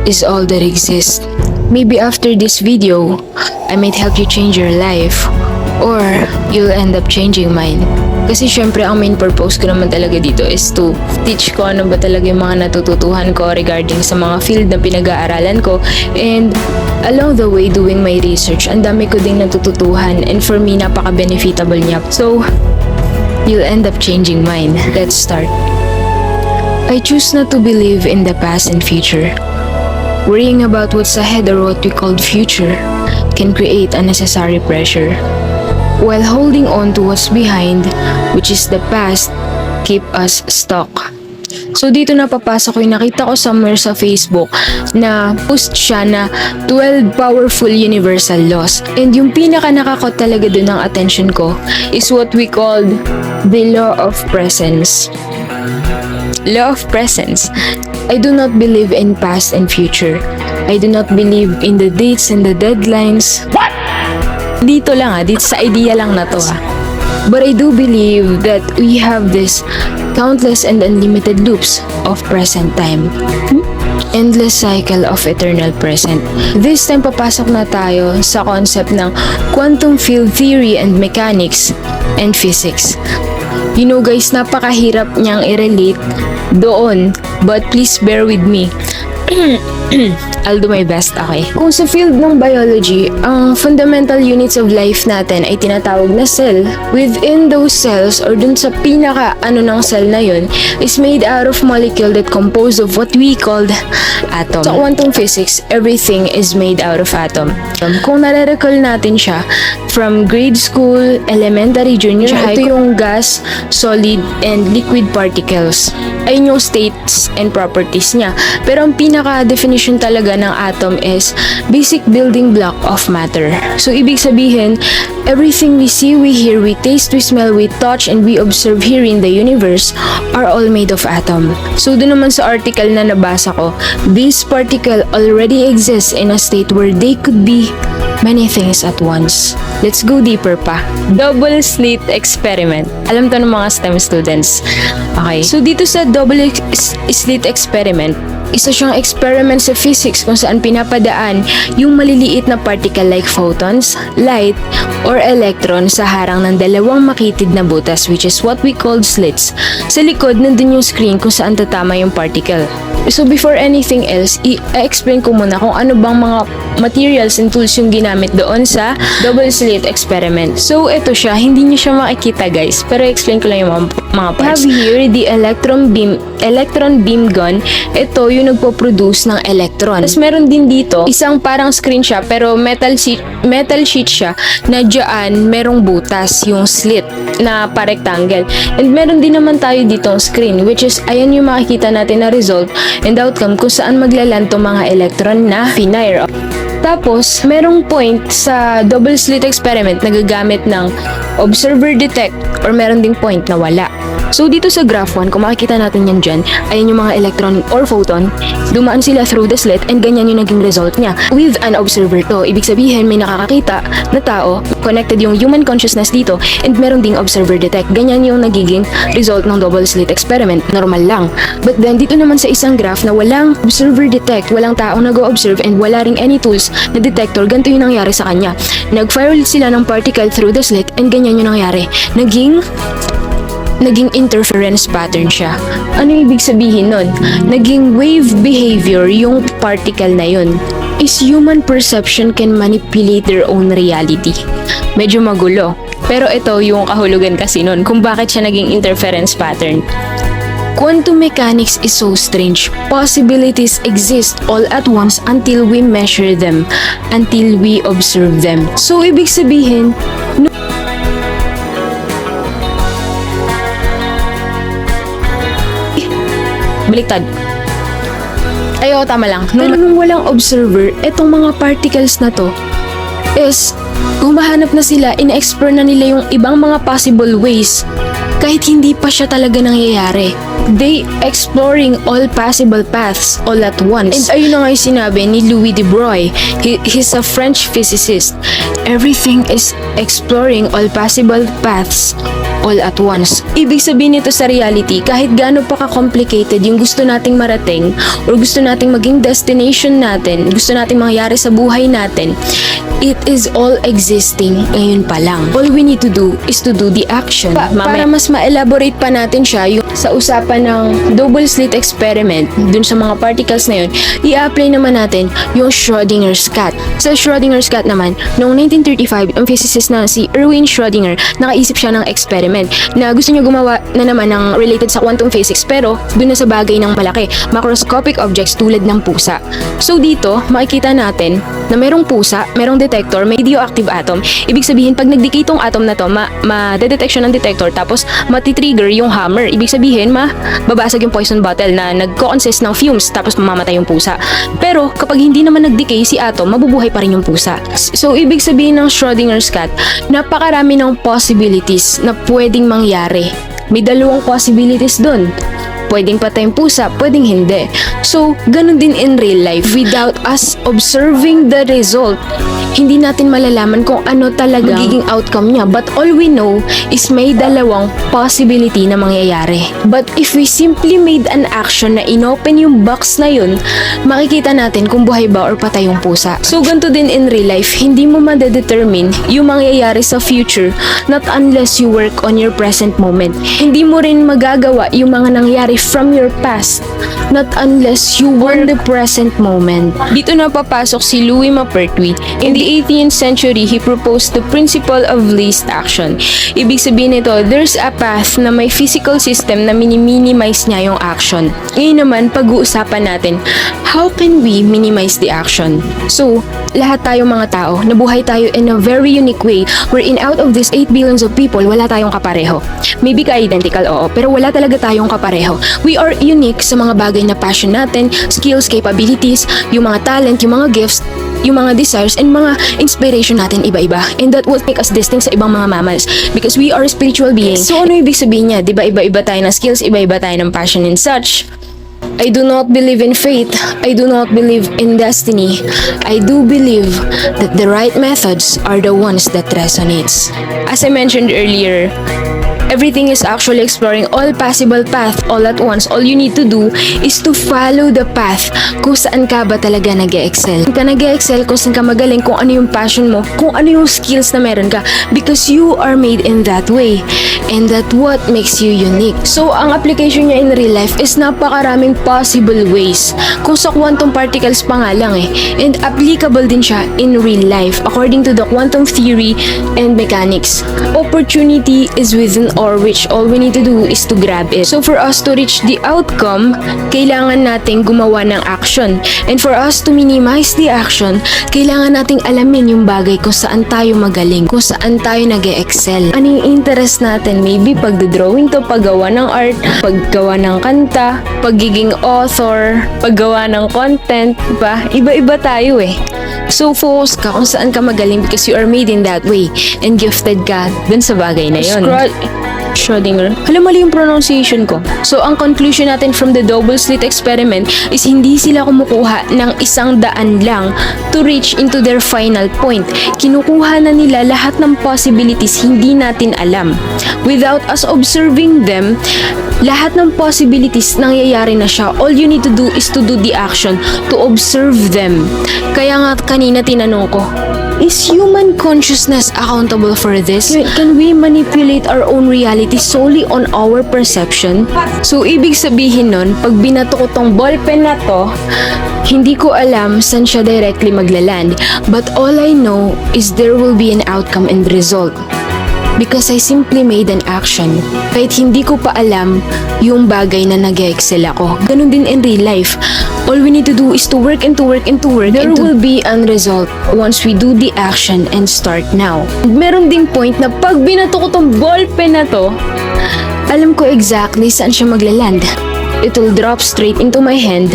is all that exists. Maybe after this video, I might help you change your life, or you'll end up changing mine. Kasi syempre ang main purpose ko naman talaga dito is to teach ko ano ba talaga yung mga natututuhan ko regarding sa mga field na pinag-aaralan ko, and along the way doing my research, ang dami ko ding natututuhan, and for me napaka-benefitable niya. So, you'll end up changing mine. Let's start. I choose not to believe in the past and future. Worrying about what's ahead or what we called future can create unnecessary pressure, while holding on to what's behind, which is the past, keep us stuck. So dito na papasok ko yung nakita ko somewhere sa Facebook na post siya na 12 powerful universal laws. And yung pinaka nakakot talaga dun ng attention ko is what we called the law of presence. Law of presence. I do not believe in past and future. I do not believe in the dates and the deadlines. What? Dito lang dito sa idea lang na to But I do believe that we have this countless and unlimited loops of present time. Endless cycle of eternal present. This time papasok na tayo sa concept ng quantum field theory and mechanics and physics. You know guys, napakahirap niyang i-relate doon, but please bear with me. I'll do my best, okay? Kung sa field ng biology, ang fundamental units of life natin ay tinatawag na cell. Within those cells, or dun sa pinaka ng cell na yun, is made out of molecule that composed of what we called atom. Sa quantum physics, everything is made out of atom. Kung nare-recall natin siya, from grade school, elementary, junior high, ito yung gas, solid, and liquid particles. Ayun yung states and properties niya. Pero ang pinaka-definition talaga ng atom is basic building block of matter. So, ibig sabihin, everything we see, we hear, we taste, we smell, we touch, and we observe here in the universe are all made of atom. So, doon naman sa article na nabasa ko, this particle already exists in a state where they could be many things at once. Let's go deeper pa. Double slit experiment. Alam to ng mga STEM students. Okay. So, dito sa double slit experiment, isa siyang experiment sa physics kung saan pinapadaan yung maliliit na particle like photons, light, or electron sa harang ng dalawang makitid na butas, which is what we called slits. Sa likod, nandun yung screen kung saan tatama yung particle. So before anything else, i-explain ko muna kung ano bang mga materials and tools yung ginamit doon sa double slit experiment. So ito siya, hindi niyo siya makikita guys, pero i-explain ko lang yung mga parts. I have here the electron beam gun. Ito yung nagpo-produce ng electron. Tapos meron din dito, isang parang screen siya, pero metal sheet siya, na dyan merong butas, yung slit na pa-rectangle. And meron din naman tayo dito ang screen, which is, ayan yung makikita natin na result and outcome kung saan maglaland tong mga electron na finire. Tapos, merong point sa double slit experiment na gagamit ng observer detect, or meron ding point na wala. So, dito sa graph 1, kung makikita natin yan dyan, ayan yung mga electron or photon, dumaan sila through the slit, and ganyan yung naging result niya. With an observer to, ibig sabihin may nakakakita na tao, connected yung human consciousness dito, and meron ding observer detect. Ganyan yung nagiging result ng double slit experiment. Normal lang. But then, dito naman sa isang graph na walang observer detect, walang taong nag-o-observe, and wala ring any tools na detector, ganito yung nangyari sa kanya. Nag-fire ulit sila ng particle through the slit, and ganyan yung nangyari. Naging interference pattern siya. Ano ibig sabihin nun? Naging wave behavior yung particle na yun. Is human perception can manipulate their own reality. Medyo magulo. Pero ito yung kahulugan kasi nun kung bakit siya naging interference pattern. Quantum mechanics is so strange. Possibilities exist all at once until we measure them, until we observe them. So, ibig sabihin, baliktad. Ayo, tama lang. Pero nung walang observer, etong mga particles na to is humahanap na sila, in-explore na nila yung ibang mga possible ways kahit hindi pa siya talaga nangyayari. They exploring all possible paths all at once. And ayun na nga yung sinabi ni Louis de Broglie. He's a French physicist. Everything is exploring all possible paths all at once. Ibig sabihin nito sa reality, kahit gaano pa ka-complicated yung gusto nating marating or gusto nating maging destination natin, gusto nating mangyari sa buhay natin, it is all existing ngayon pa lang. All we need to do is to do the action. Para mas ma-elaborate pa natin siya, yung sa usapan ng double slit experiment, dun sa mga particles na yun, i-apply naman natin yung Schrödinger's cat. Sa Schrödinger's cat naman, noong 1935, ang physicist na si Erwin Schrödinger, nakaisip siya ng experiment na gusto niya gumawa na naman ng related sa quantum physics, pero dun na sa bagay ng malaki, macroscopic objects tulad ng pusa. So dito, makikita natin na merong pusa, merong detector, may radioactive atom. Ibig sabihin, pag nag-decay tong atom na to, ma-detect siya ng detector, tapos matitrigger yung hammer. Ibig sabihin, mababasag yung poison bottle na nagko-consist ng fumes, tapos mamamatay yung pusa. Pero kapag hindi naman nag-decay si atom, mabubuhay pa rin yung pusa. So ibig sabihin ng Schrödinger's cat, napakarami ng possibilities na pwedeng mangyari. May dalawang possibilities dun. Pwedeng patay yung pusa, pwedeng hindi. So, ganun din in real life. Without us observing the result, hindi natin malalaman kung ano talaga magiging outcome niya. But all we know is may dalawang possibility na mangyayari. But if we simply made an action na inopen yung box na yun, makikita natin kung buhay ba or patay yung pusa. So, ganito din in real life, hindi mo ma-determine yung mangyayari sa future not unless you work on your present moment. Hindi mo rin magagawa yung mga nangyari from your past not unless you were the present moment. Dito na papasok si Louis Maupertuis. In the 18th century, he proposed the principle of least action. Ibig sabihin nito, there's a path na may physical system na minimize niya yung action. Ngayon naman, pag-uusapan natin, how can we minimize the action? So, lahat tayo mga tao, nabuhay tayo in a very unique way wherein out of these 8 billions of people, wala tayong kapareho. Maybe ka-identical, oo, pero wala talaga tayong kapareho. We are unique sa mga bagay na passion natin, skills, capabilities, yung mga talent, yung mga gifts, yung mga desires, and mga inspiration natin iba-iba. And that will make us distinct sa ibang mga mammals because we are spiritual beings. So ano ibig sabihin niya? Diba iba-iba tayo ng skills, iba-iba tayo ng passion and such? I do not believe in fate. I do not believe in destiny. I do believe that the right methods are the ones that resonates. As I mentioned earlier, everything is actually exploring all possible path all at once. All you need to do is to follow the path kung saan ka ba talaga nag-e-excel. Kung ka nag-e-excel, kung saan ka magaling, kung ano yung passion mo, kung ano yung skills na meron ka. Because you are made in that way. And that what makes you unique. So, ang application niya in real life is napakaraming possible ways. Kung sa quantum particles pa nga lang And applicable din siya in real life according to the quantum theory and mechanics. Opportunity is within our reach. All we need to do is to grab it. So for us to reach the outcome, kailangan nating gumawa ng action. And for us to minimize the action, kailangan nating alamin yung bagay kung saan tayo magaling, kung saan tayo nag-e-excel. Ano yung interest natin? Maybe pagdodrawing to, paggawa ng art, paggawa ng kanta, pagiging author, paggawa ng content, diba? Iba-iba tayo So focus ka kung saan ka magaling because you are made in that way and gifted ka dun sa bagay na yun. Schrödinger. Mali yung pronunciation ko. So, ang conclusion natin from the double slit experiment is hindi sila kumukuha ng 100 lang to reach into their final point. Kinukuha na nila lahat ng possibilities hindi natin alam. Without us observing them, lahat ng possibilities nangyayari na siya. All you need to do is to do the action, to observe them. Kaya nga kanina tinanong ko, is human consciousness accountable for this? Can we manipulate our own reality solely on our perception? So, ibig sabihin nun, pag binato ko tong ballpen na to, hindi ko alam saan siya directly maglaland. But all I know is there will be an outcome and result. Because I simply made an action. Kahit hindi ko pa alam yung bagay na nag-excel ako. Ganun din in real life. All we need to do is to work and to work and to work. There will be an result once we do the action and start now. Meron ding point na pag binato ko tong ballpen na to, alam ko exactly saan siya maglaland. It will drop straight into my hand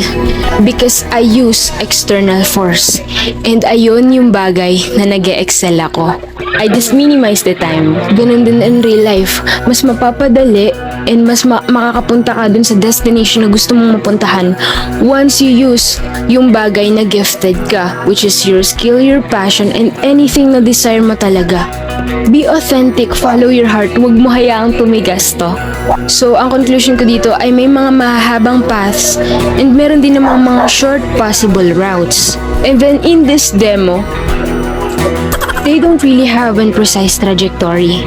because I use external force. And ayun yung bagay na nag-e-excel ako. I just minimize the time. Ganun din in real life. Mas mapapadali and mas makakapunta ka dun sa destination na gusto mong mapuntahan once you use yung bagay na gifted ka, which is your skill, your passion, and anything na desire mo talaga. Be authentic, follow your heart, huwag mo hayaang tumigas to. So, ang conclusion ko dito ay may mga mahahabang paths and meron din namang mga short possible routes. And then in this demo, they don't really have a precise trajectory.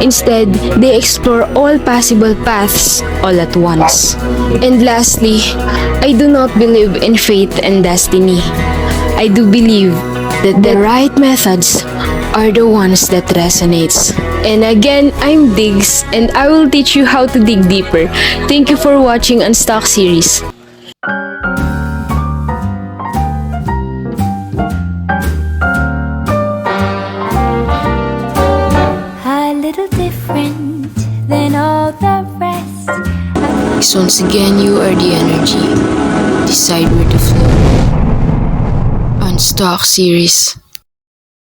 Instead, they explore all possible paths all at once. And lastly, I do not believe in fate and destiny. I do believe that the right methods are the ones that resonates. And again, I'm Diggs, and I will teach you how to dig deeper. Thank you for watching Unstuck series. A little different than all the rest. So once again, you are the energy. Decide where to flow. Unstuck series.